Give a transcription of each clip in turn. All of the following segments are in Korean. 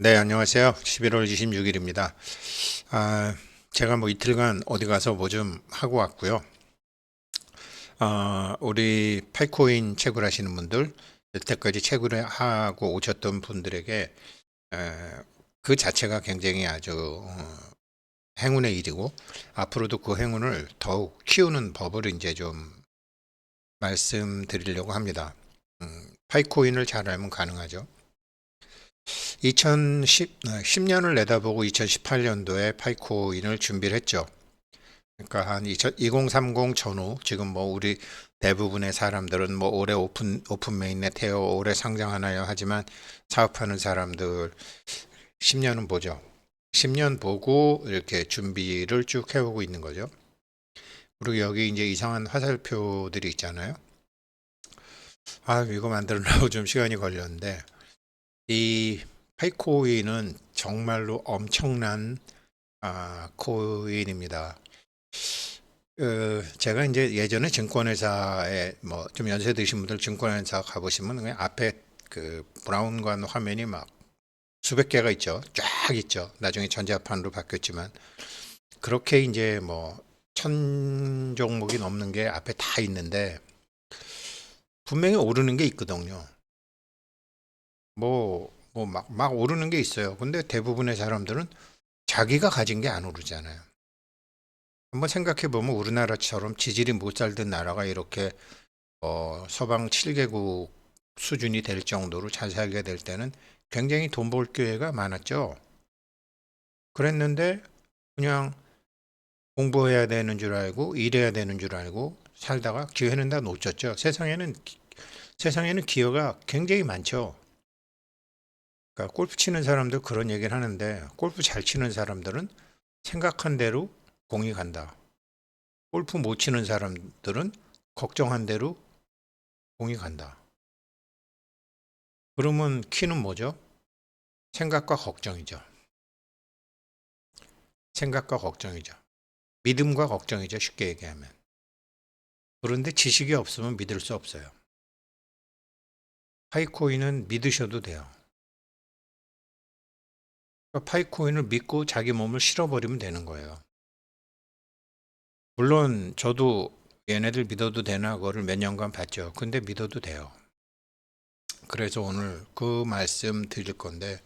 네, 안녕하세요. 11월 26일입니다. 제가 뭐 이틀간 어디 가서 뭐 좀 하고 왔고요. 우리 파이코인 채굴하시는 분들, 여태까지 채굴을 하고 오셨던 분들에게 그 자체가 굉장히 아주 행운의 일이고, 앞으로도 그 행운을 더욱 키우는 법을 이제 좀 말씀드리려고 합니다. 파이코인을 잘 알면 가능하죠. 10년을 내다보고 2018년도에 파이코인을 준비를 했죠. 그러니까 한 2030 전후 지금 뭐 우리 대부분의 사람들은 뭐 올해 오픈 메인넷 해요, 올해 상장하나요 하지만 사업하는 사람들 10년은 보죠. 10년 보고 이렇게 준비를 쭉 해오고 있는 거죠. 그리고 여기 이제 이상한 화살표들이 있잖아요. 이거 만들려고 좀 시간이 걸렸는데 이 파이코인은 정말로 엄청난 코인입니다. 제가 이제 예전에 증권회사에 뭐 좀 연세 드신 분들 증권회사 가보시면 그냥 앞에 그 브라운관 화면이 막 수백 개가 있죠. 쫙 있죠. 나중에 전자판으로 바뀌었지만 그렇게 이제 뭐 천 종목이 넘는 게 앞에 다 있는데 분명히 오르는 게 있거든요. 막 오르는 게 있어요. 근데 대부분의 사람들은 자기가 가진 게 안 오르잖아요. 한번 생각해 보면 우리나라처럼 지질이 못 살던 나라가 이렇게 서방 7개국 수준이 될 정도로 잘 살게 될 때는 굉장히 돈 벌 기회가 많았죠. 그랬는데 그냥 공부해야 되는 줄 알고 일해야 되는 줄 알고 살다가 기회는 다 놓쳤죠. 세상에는 기회가 굉장히 많죠. 그러니까 골프 치는 사람들 그런 얘기를 하는데 골프 잘 치는 사람들은 생각한 대로 공이 간다. 골프 못 치는 사람들은 걱정한 대로 공이 간다. 그러면 키는 뭐죠? 생각과 걱정이죠. 생각과 걱정이죠. 믿음과 걱정이죠. 쉽게 얘기하면. 그런데 지식이 없으면 믿을 수 없어요. 파이코인은 믿으셔도 돼요. 그러니까 파이코인을 믿고 자기 몸을 실어버리면 되는 거예요. 물론 저도 얘네들 믿어도 되나 그거를 몇 년간 봤죠. 근데 믿어도 돼요. 그래서 오늘 그 말씀 드릴 건데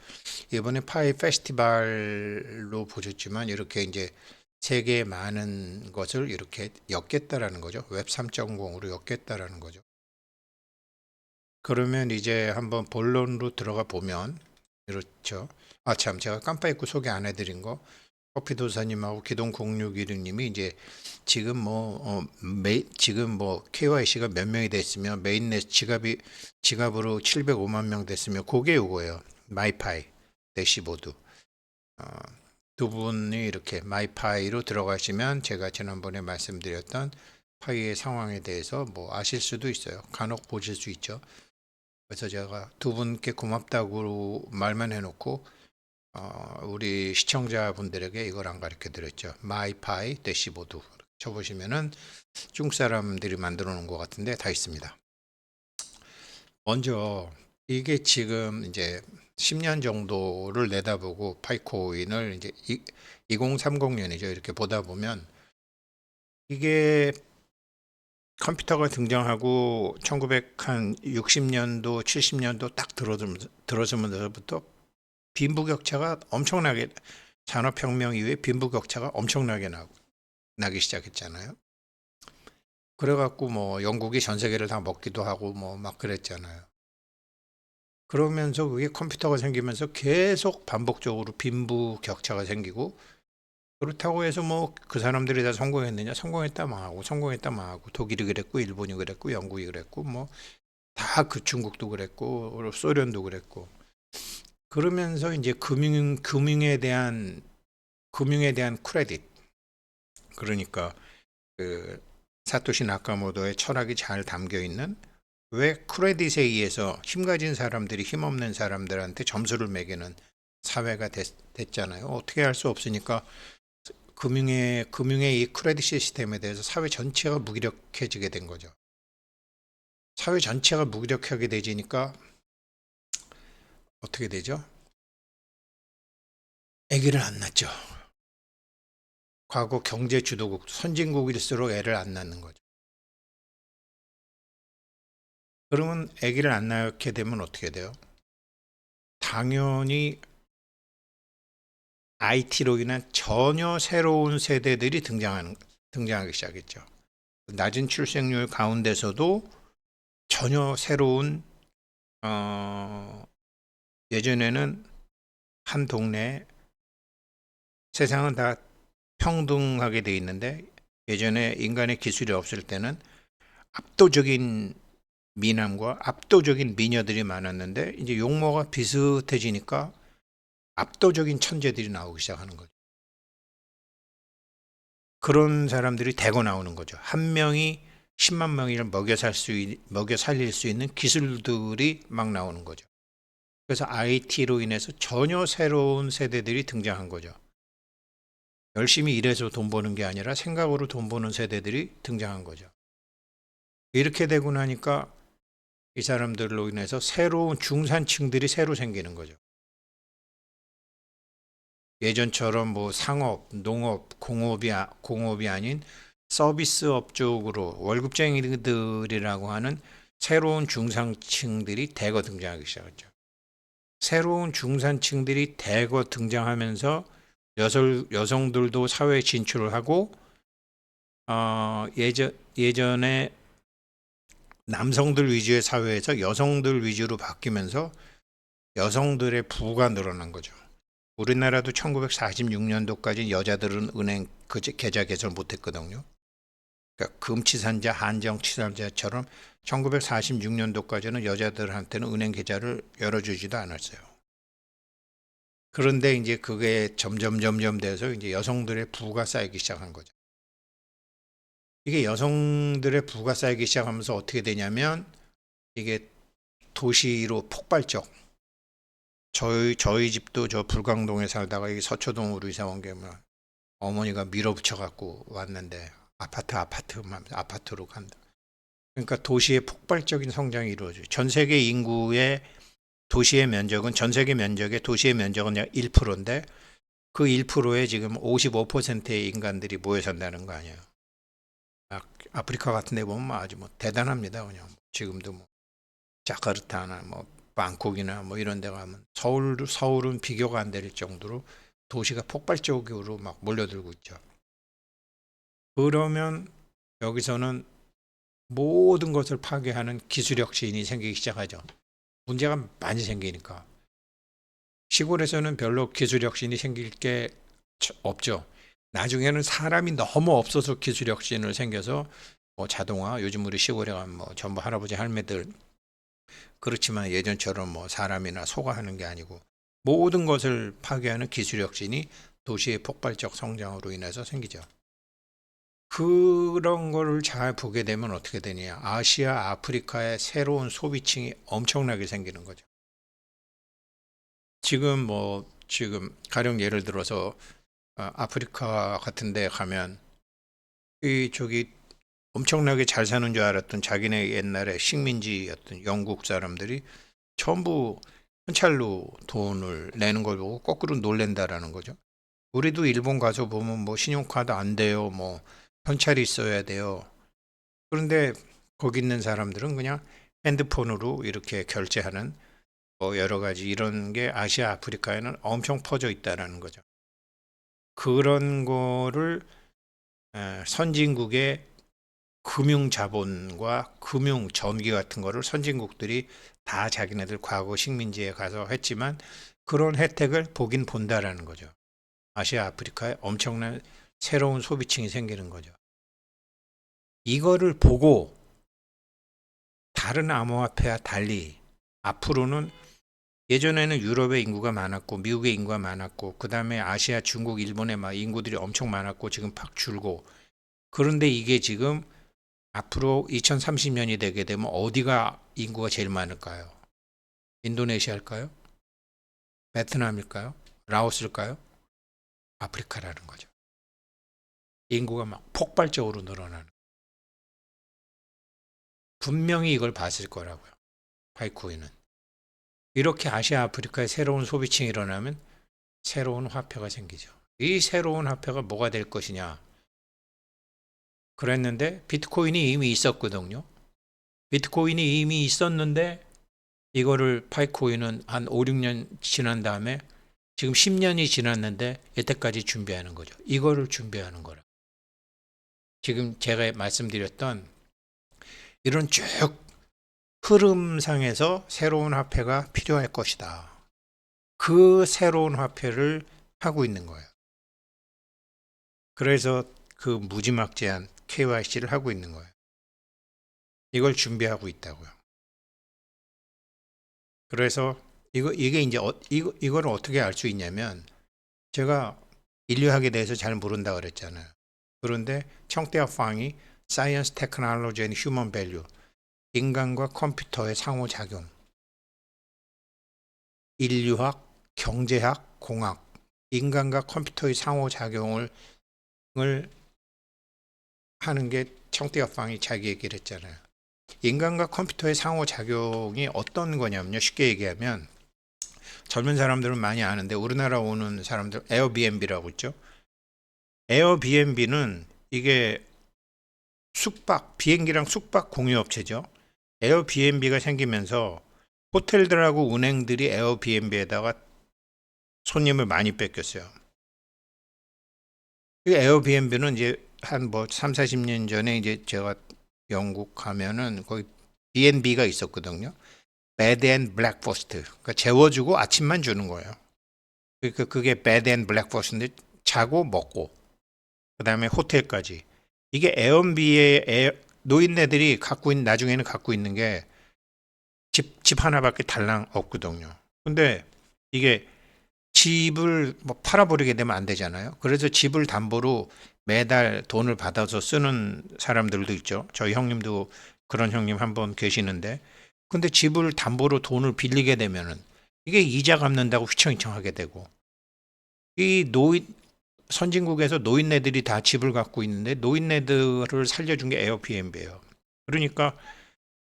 이번에 파이 페스티벌로 보셨지만 이렇게 이제 세계 많은 것을 이렇게 엮겠다라는 거죠. 웹 3.0으로 엮겠다라는 거죠. 그러면 이제 한번 본론으로 들어가 보면 그렇죠. 참 제가 깜빡 잊고 소개 안 해드린 거 커피도사님하고 기동0616님이 이제 지금 지금 뭐 KYC가 몇 명이 됐으면 메인넷 지갑으로 705만 명 됐으면 그게 요거예요. 마이파이 대시보드. 어, 두 분이 이렇게 마이파이로 들어가시면 제가 지난번에 말씀드렸던 파이의 상황에 대해서 뭐 아실 수도 있어요. 간혹 보실 수 있죠. 그래서 제가 두 분께 고맙다고 말만 해놓고 우리 시청자분들에게 이걸 안 가르쳐 드렸죠. 마이파이 대시보드 쳐보시면은 중국 사람들이 만들어 놓은 것 같은데 다 있습니다. 먼저 이게 지금 이제 10년 정도를 내다보고 파이코인을 이제 2030년이죠. 이렇게 보다 보면 이게 컴퓨터가 등장하고 1960년도, 70년도 딱 들어서면서부터 빈부격차가 엄청나게 산업혁명 이후에 빈부격차가 엄청나게 나기 시작했잖아요. 그래갖고 뭐 영국이 전 세계를 다 먹기도 하고 뭐 막 그랬잖아요. 그러면서 그게 컴퓨터가 생기면서 계속 반복적으로 빈부격차가 생기고 그렇다고 해서 뭐 그 사람들이 다 성공했느냐? 성공했다 망하고 성공했다 망하고 독일이 그랬고 일본이 그랬고 영국이 그랬고 뭐 다 그 중국도 그랬고 소련도 그랬고 그러면서 이제 금융에 대한 크레딧 그러니까 그 사토시 나카모토의 철학이 잘 담겨 있는 왜 크레딧에 의해서 힘 가진 사람들이 힘없는 사람들한테 점수를 매기는 사회가 됐잖아요. 어떻게 할 수 없으니까 금융의 이 크레딧 시스템에 대해서 사회 전체가 무기력해지게 된 거죠. 사회 전체가 무기력하게 되지니까 어떻게 되죠? 아기를 안 낳죠. 과거 경제 주도국, 선진국일수록 애를 안 낳는 거죠. 그러면 아기를 안 낳게 되면 어떻게 돼요? 당연히 IT로 인한 전혀 새로운 세대들이 등장하기 시작했죠. 낮은 출생률 가운데서도 전혀 새로운 어, 예전에는 한 동네 세상은 다 평등하게 돼 있는데 예전에 인간의 기술이 없을 때는 압도적인 미남과 압도적인 미녀들이 많았는데 이제 용모가 비슷해지니까 압도적인 천재들이 나오기 시작하는 거죠. 그런 사람들이 대거 나오는 거죠. 한 명이 10만 명을 먹여 살릴 수 있는 기술들이 막 나오는 거죠. 그래서 IT로 인해서 전혀 새로운 세대들이 등장한 거죠. 열심히 일해서 돈 버는 게 아니라 생각으로 돈 버는 세대들이 등장한 거죠. 이렇게 되고 나니까 이 사람들로 인해서 새로운 중산층들이 새로 생기는 거죠. 예전처럼 뭐 상업, 농업, 공업이 아닌 서비스업 쪽으로 월급쟁이들이라고 하는 새로운 중산층들이 대거 등장하기 시작했죠. 새로운 중산층들이 대거 등장하면서 여성들도 사회에 진출을 하고 예전에 남성들 위주의 사회에서 여성들 위주로 바뀌면서 여성들의 부가 늘어난 거죠. 우리나라도 1946년도까지 여자들은 은행 계좌 개설 못했거든요. 그러니까 금치산자, 한정치산자처럼 1946년도까지는 여자들한테는 은행 계좌를 열어주지도 않았어요. 그런데 이제 그게 점점 돼서 이제 여성들의 부가 쌓이기 시작한 거죠. 이게 여성들의 부가 쌓이기 시작하면서 어떻게 되냐면 이게 도시로 폭발적. 저희 집도 저 불광동에 살다가 이 서초동으로 이사 온 게 뭐 어머니가 밀어붙여 갖고 왔는데 아파트로 간다. 그러니까 도시의 폭발적인 성장이 이루어져요. 전 세계 인구의 도시의 면적은 전 세계 면적의 도시의 면적은 약 1%인데 그 1%에 지금 55%의 인간들이 모여 산다는 거 아니에요. 아프리카 같은 데 보면 아주 뭐 대단합니다. 그냥 지금도 뭐 자카르타나 뭐 방콕이나 뭐 이런 데 가면 서울은 비교가 안 될 정도로 도시가 폭발적으로 막 몰려들고 있죠. 그러면 여기서는 모든 것을 파괴하는 기술혁 신이 생기기 시작하죠. 문제가 많이 생기니까. 시골에서는 별로 기술혁 신이 생길 게 없죠. 나중에는 사람이 너무 없어서 기술혁 신을 생겨서 뭐 자동화, 요즘 우리 시골에 가면 뭐 전부 할아버지 할매들 그렇지만 예전처럼 뭐 사람이나 소가 하는 게 아니고 모든 것을 파괴하는 기술 혁신이 도시의 폭발적 성장으로 인해서 생기죠. 그런 거를 잘 보게 되면 어떻게 되냐. 아시아, 아프리카의 새로운 소비층이 엄청나게 생기는 거죠. 지금 가령 예를 들어서 아프리카 같은 데 가면 이 저기 엄청나게 잘 사는 줄 알았던 자기네 옛날에 식민지였던 영국 사람들이 전부 현찰로 돈을 내는 걸 보고 거꾸로 놀랜다라는 거죠. 우리도 일본 가서 보면 뭐 신용카드 안 돼요. 뭐 현찰이 있어야 돼요. 그런데 거기 있는 사람들은 그냥 핸드폰으로 이렇게 결제하는 뭐 여러 가지 이런 게 아시아, 아프리카에는 엄청 퍼져 있다라는 거죠. 그런 거를 선진국의 금융 자본과 금융 전기 같은 거를 선진국들이 다 자기네들 과거 식민지에 가서 했지만 그런 혜택을 보긴 본다라는 거죠. 아시아, 아프리카에 엄청난 새로운 소비층이 생기는 거죠. 이거를 보고 다른 암호화폐와 달리 앞으로는 예전에는 유럽의 인구가 많았고 미국의 인구가 많았고 그 다음에 아시아, 중국, 일본의 막 인구들이 엄청 많았고 지금 팍 줄고 그런데 이게 지금 앞으로 2030년이 되게 되면 어디가 인구가 제일 많을까요? 인도네시아일까요? 베트남일까요? 라오스일까요? 아프리카라는 거죠. 인구가 막 폭발적으로 늘어나는. 분명히 이걸 봤을 거라고요. 파이쿠이는. 이렇게 아시아, 아프리카에 새로운 소비층이 일어나면 새로운 화폐가 생기죠. 이 새로운 화폐가 뭐가 될 것이냐 그랬는데 비트코인이 이미 있었거든요. 비트코인이 이미 있었는데 이거를 파이코인은 한 5, 6년 지난 다음에 지금 10년이 지났는데 여태까지 준비하는 거죠. 이거를 준비하는 거라. 지금 제가 말씀드렸던 이런 쭉 흐름상에서 새로운 화폐가 필요할 것이다. 그 새로운 화폐를 하고 있는 거예요. 그래서 그 무지막 제한 KYC를 하고 있는 거예요. 이걸 준비하고 있다고요. 그래서 이게 이제 이거를 어떻게 알 수 있냐면 제가 인류학에 대해서 잘 모른다 그랬잖아요. 그런데 청대학방이 Science, Technology and Human Value 인간과 컴퓨터의 상호작용 인류학, 경제학, 공학 인간과 컴퓨터의 상호작용을 하는 게 청대학방이 자기 얘기를 했잖아요. 인간과 컴퓨터의 상호작용이 어떤 거냐면요. 쉽게 얘기하면 젊은 사람들은 많이 아는데 우리나라 오는 사람들 에어비앤비라고 있죠. 에어비앤비는 이게 비행기랑 숙박 공유업체죠. 에어비앤비가 생기면서 호텔들하고 은행들이 에어비앤비에다가 손님을 많이 뺏겼어요. 이 에어비앤비는 이제 한 3, 40년 전에 이제 제가 영국 가면은 거기 B&B가 있었거든요. Bed and Breakfast. 그러니까 재워주고 아침만 주는 거예요. 그러니까 그게 Bed and Breakfast인데 자고 먹고 그다음에 호텔까지. 이게 에어비의 노인네들이 나중에는 갖고 있는 게 집 하나밖에 달랑 없거든요. 근데 이게 집을 팔아버리게 되면 안 되잖아요. 그래서 집을 담보로 매달 돈을 받아서 쓰는 사람들도 있죠. 저희 형님도 그런 형님 한 번 계시는데 근데 집을 담보로 돈을 빌리게 되면은 이게 이자 갚는다고 휘청휘청 하게 되고 이 선진국에서 노인네들이 다 집을 갖고 있는데 노인네들을 살려준 게 에어비앤비예요. 그러니까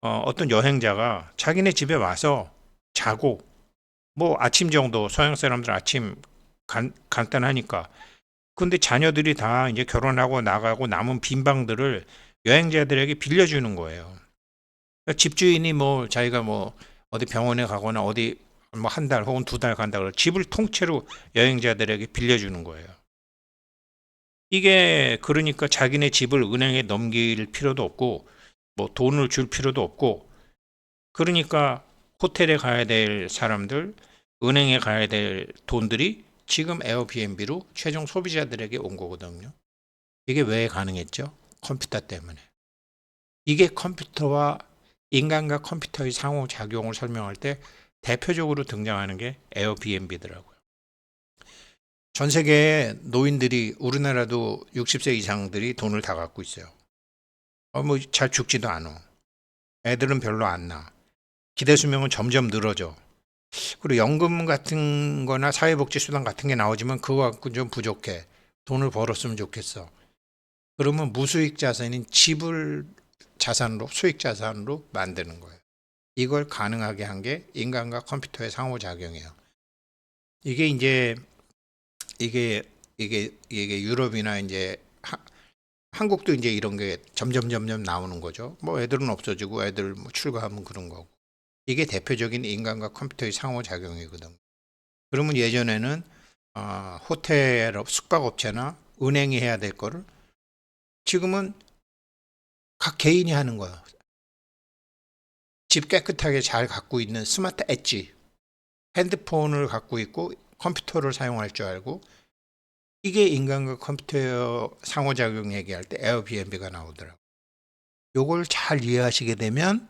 어떤 여행자가 자기네 집에 와서 자고 아침 정도 서양 사람들 아침 간단하니까 근데 자녀들이 다 이제 결혼하고 나가고 남은 빈 방들을 여행자들에게 빌려주는 거예요. 그러니까 집주인이 자기가 어디 병원에 가거나 어디 한 달 혹은 2달 간다 그러면 집을 통째로 여행자들에게 빌려주는 거예요. 이게 그러니까 자기네 집을 은행에 넘길 필요도 없고 돈을 줄 필요도 없고 그러니까 호텔에 가야 될 사람들 은행에 가야 될 돈들이 지금 에어비앤비로 최종 소비자들에게 온 거거든요. 이게 왜 가능했죠? 컴퓨터 때문에. 이게 인간과 컴퓨터의 상호작용을 설명할 때 대표적으로 등장하는 게 에어비앤비더라고요. 전 세계 노인들이 우리나라도 60세 이상들이 돈을 다 갖고 있어요. 잘 죽지도 않아. 애들은 별로 안 나. 기대 수명은 점점 늘어져. 그리고 연금 같은 거나 사회복지수당 같은 게 나오지만 그거 갖고 좀 부족해. 돈을 벌었으면 좋겠어. 그러면 무수익 자산인 집을 수익 자산으로 만드는 거예요. 이걸 가능하게 한 게 인간과 컴퓨터의 상호작용이에요. 이게 이제 이게 유럽이나 이제 한국도 이제 이런 게 점점 나오는 거죠. 애들은 없어지고 애들 출가하면 그런 거고. 이게 대표적인 인간과 컴퓨터의 상호작용이거든. 그러면 예전에는 호텔 숙박업체나 은행이 해야 될 거를 지금은 각 개인이 하는 거야. 집 깨끗하게 잘 갖고 있는 스마트 엣지 핸드폰을 갖고 있고 컴퓨터를 사용할 줄 알고 이게 인간과 컴퓨터 상호작용 얘기할 때 에어비앤비가 나오더라고요. 요걸 잘 이해하시게 되면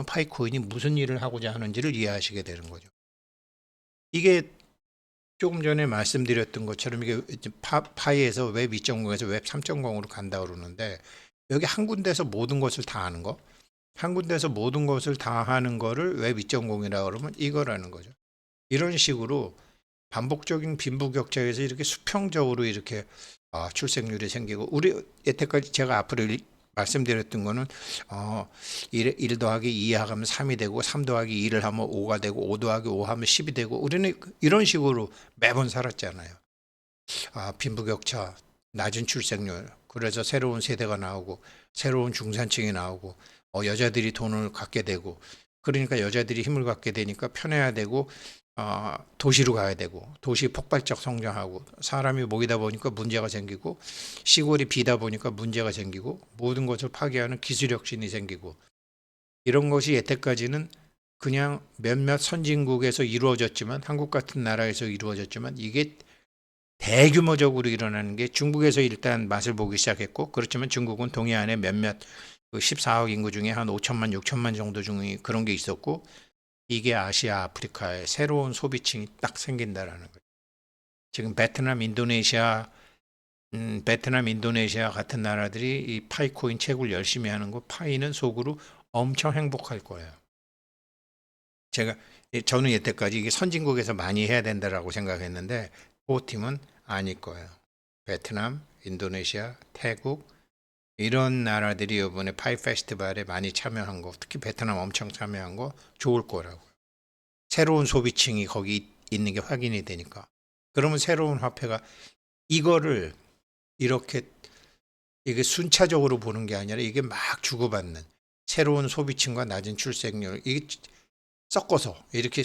파이코인이 무슨 일을 하고자 하는지를 이해하시게 되는 거죠. 이게 조금 전에 말씀드렸던 것처럼 이게 파이에서 웹 2.0에서 웹 3.0으로 간다 그러는데 여기 한 군데서 모든 것을 다 하는 거 한 군데서 모든 것을 다 하는 거를 웹 2.0이라고 그러면 이거라는 거죠. 이런 식으로 반복적인 빈부격차에서 이렇게 수평적으로 이렇게 출생률이 생기고 우리 여태까지 제가 앞으로 말씀드렸던 거는 1 더하기 2 하면 3이 되고 3 더하기 2를 하면 5가 되고 5 더하기 5 하면 10이 되고 우리는 이런 식으로 매번 살았잖아요. 빈부격차, 낮은 출생률, 그래서 새로운 세대가 나오고 새로운 중산층이 나오고 여자들이 돈을 갖게 되고 그러니까 여자들이 힘을 갖게 되니까 편해야 되고 도시로 가야 되고 도시 폭발적 성장하고 사람이 모이다 보니까 문제가 생기고 시골이 비다 보니까 문제가 생기고 모든 것을 파괴하는 기술혁신이 생기고 이런 것이 여태까지는 그냥 몇몇 선진국에서 이루어졌지만 한국 같은 나라에서 이루어졌지만 이게 대규모적으로 일어나는 게 중국에서 일단 맛을 보기 시작했고 그렇지만 중국은 동해안에 몇몇 14억 인구 중에 한 5천만 6천만 정도 중에 그런 게 있었고 이게 아시아 아프리카에 새로운 소비층이 딱 생긴다라는 거예요. 지금 베트남 인도네시아 같은 나라들이 이 파이코인 채굴 열심히 하는 거 파이는 속으로 엄청 행복할 거예요. 저는 여태까지 이게 선진국에서 많이 해야 된다라고 생각했는데 그 팀은 아닐 거예요. 베트남, 인도네시아, 태국 이런 나라들이 이번에 파이 페스티벌에 많이 참여한 거, 특히 베트남 엄청 참여한 거 좋을 거라고요. 새로운 소비층이 거기 있는 게 확인이 되니까. 그러면 새로운 화폐가 이거를 이렇게 이게 순차적으로 보는 게 아니라 이게 막 주고받는 새로운 소비층과 낮은 출생률 이게 섞어서 이렇게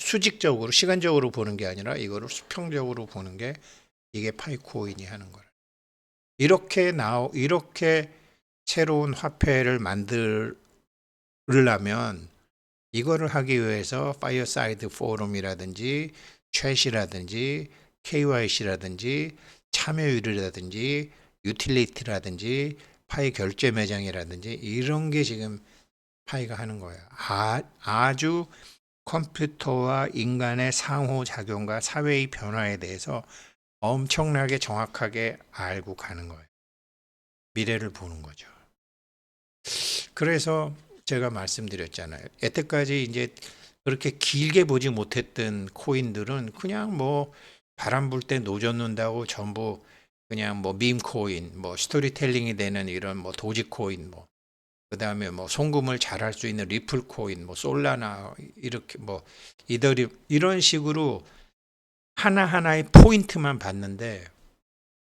수직적으로 시간적으로 보는 게 아니라 이거를 수평적으로 보는 게 이게 파이코인이 하는 거라. 이렇게 새로운 화폐를 만들려면 이거를 하기 위해서 파이어사이드 포럼이라든지 챗이라든지 KYC라든지 참여율이라든지 유틸리티라든지 파이 결제 매장이라든지 이런 게 지금 파이가 하는 거예요. 아주 컴퓨터와 인간의 상호작용과 사회의 변화에 대해서 엄청나게 정확하게 알고 가는 거예요. 미래를 보는 거죠. 그래서 제가 말씀드렸잖아요. 여태까지 이제 그렇게 길게 보지 못했던 코인들은 그냥 뭐 바람 불 때 노젓는다고 전부 그냥 뭐 밈 코인, 뭐 스토리텔링이 되는 이런 뭐 도지 코인, 뭐 그다음에 뭐 송금을 잘할 수 있는 리플 코인, 뭐 솔라나 이렇게 뭐 이더리움 이런 식으로 하나하나의 포인트만 봤는데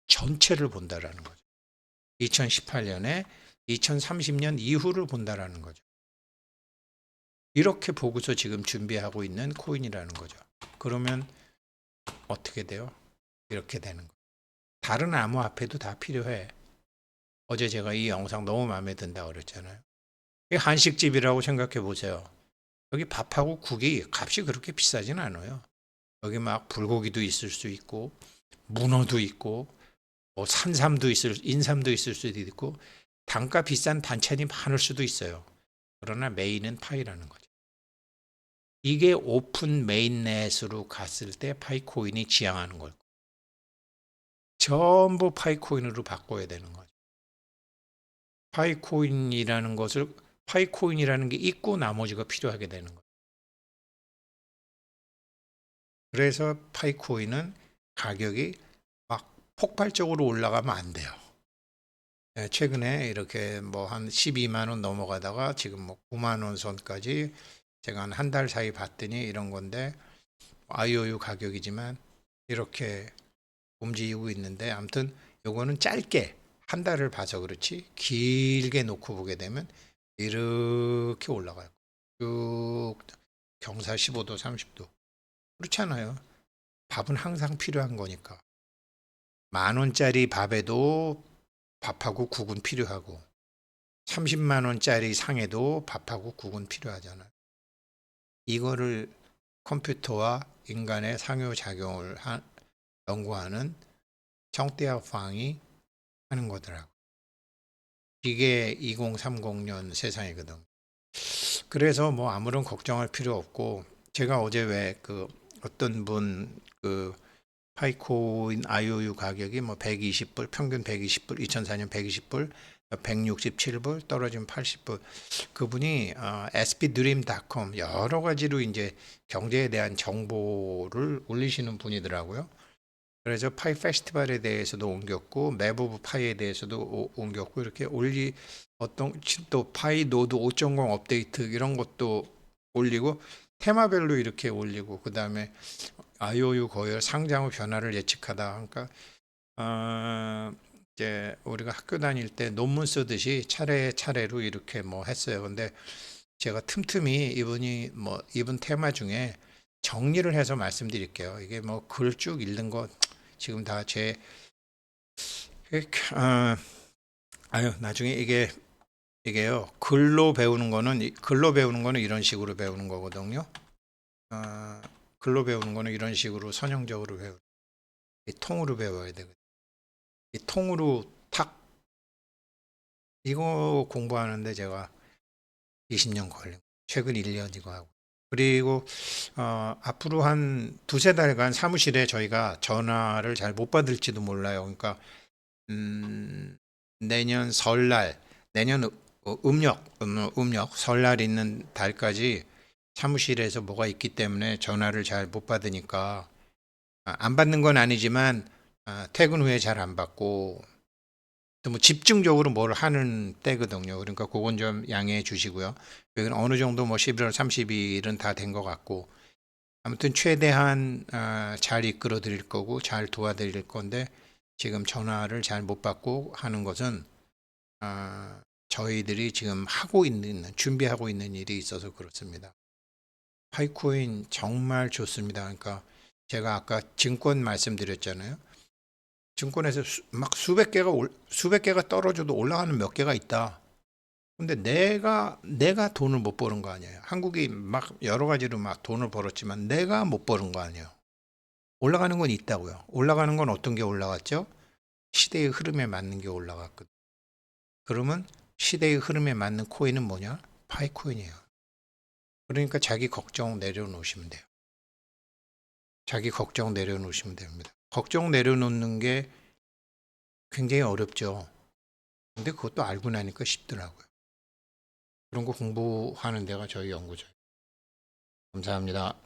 전체를 본다라는 거죠. 2018년에 2030년 이후를 본다라는 거죠. 이렇게 보고서 지금 준비하고 있는 코인이라는 거죠. 그러면 어떻게 돼요? 이렇게 되는 거예요. 다른 암호화폐도 다 필요해. 어제 제가 이 영상 너무 마음에 든다고 그랬잖아요. 한식집이라고 생각해 보세요. 여기 밥하고 국이 값이 그렇게 비싸진 않아요. 여기 막 불고기도 있을 수 있고 문어도 있고 뭐 인삼도 있을 수도 있고 단가 비싼 반찬이 많을 수도 있어요. 그러나 메인은 파이라는 거죠. 이게 오픈 메인넷으로 갔을 때 파이코인이 지향하는 걸 전부 파이코인으로 바꿔야 되는 거죠. 파이코인이라는 게 있고 나머지가 필요하게 되는 거예요. 그래서 파이코인은 가격이 막 폭발적으로 올라가면 안 돼요. 최근에 이렇게 뭐 한 12만 원 넘어가다가 지금 뭐 9만 원 선까지 제가 한 달 사이 봤더니 이런 건데 IOU 가격이지만 이렇게 움직이고 있는데 아무튼 요거는 짧게 한 달을 봐서 그렇지 길게 놓고 보게 되면 이렇게 올라가요. 쭉 경사 15도 30도 그렇잖아요. 밥은 항상 필요한 거니까 10,000원짜리 밥에도 밥하고 국은 필요하고 30만 원짜리 상에도 밥하고 국은 필요하잖아요. 이거를 컴퓨터와 인간의 상호작용을 연구하는 정대화팡이 하는 거더라고. 이게 2030년 세상이거든. 그래서 뭐 아무런 걱정할 필요 없고 제가 어제 왜 그 어떤 분 그 파이코인 IOU 가격이 뭐 120불 평균 120불 2004년 120불 167불 떨어지면 80불 그분이 spdream.com 여러 가지로 이제 경제에 대한 정보를 올리시는 분이더라고요. 그래서 파이 페스티벌에 대해서도 옮겼고 맵 오브 파이에 대해서도 옮겼고 이렇게 또 파이 노드 5.0 업데이트 이런 것도 올리고 테마별로 이렇게 올리고 그다음에 IOU 거열 상장 후 변화를 예측하다. 그러니까 이제 우리가 학교 다닐 때 논문 쓰듯이 차례차례로 이렇게 뭐 했어요. 근데 제가 틈틈이 이분 테마 중에 정리를 해서 말씀드릴게요. 이게 뭐 글 쭉 읽는 거 지금 다 어, 나중에 이게요. 글로 배우는 거는 이런 식으로 배우는 거거든요. 어, 글로 배우는 거는 이런 식으로 선형적으로 이 통으로 배워야 되거든요. 이 통으로 탁 이거 공부하는데 제가 20년 걸린 최근 1년 이거 하고 그리고 앞으로 한 두세 달간 사무실에 저희가 전화를 잘 못 받을지도 몰라요. 그러니까 내년 설날 내년 음력 설날 있는 달까지 사무실에서 뭐가 있기 때문에 전화를 잘 못 받으니까 안 받는 건 아니지만 퇴근 후에 잘 안 받고 또 뭐 집중적으로 뭘 하는 때거든요. 그러니까 그건 좀 양해해 주시고요. 여기는 어느 정도 뭐 11월 30일은 다 된 것 같고 아무튼 최대한 잘 이끌어 드릴 거고 잘 도와드릴 건데 지금 전화를 잘 못 받고 하는 것은 저희들이 지금 준비하고 있는 일이 있어서 그렇습니다. 파이코인 정말 좋습니다. 그러니까 제가 아까 증권 말씀드렸잖아요. 증권에서 막 수백 개가 떨어져도 올라가는 몇 개가 있다. 근데 내가 돈을 못 버는 거 아니에요. 한국이 막 여러 가지로 막 돈을 벌었지만 내가 못 버는 거 아니에요. 올라가는 건 있다고요. 올라가는 건 어떤 게 올라갔죠? 시대의 흐름에 맞는 게 올라갔거든. 그러면 시대의 흐름에 맞는 코인은 뭐냐? 파이코인이에요. 그러니까 자기 걱정 내려놓으시면 돼요. 자기 걱정 내려놓으시면 됩니다. 걱정 내려놓는 게 굉장히 어렵죠. 근데 그것도 알고 나니까 쉽더라고요. 그런 거 공부하는 데가 저희 연구소예요. 감사합니다.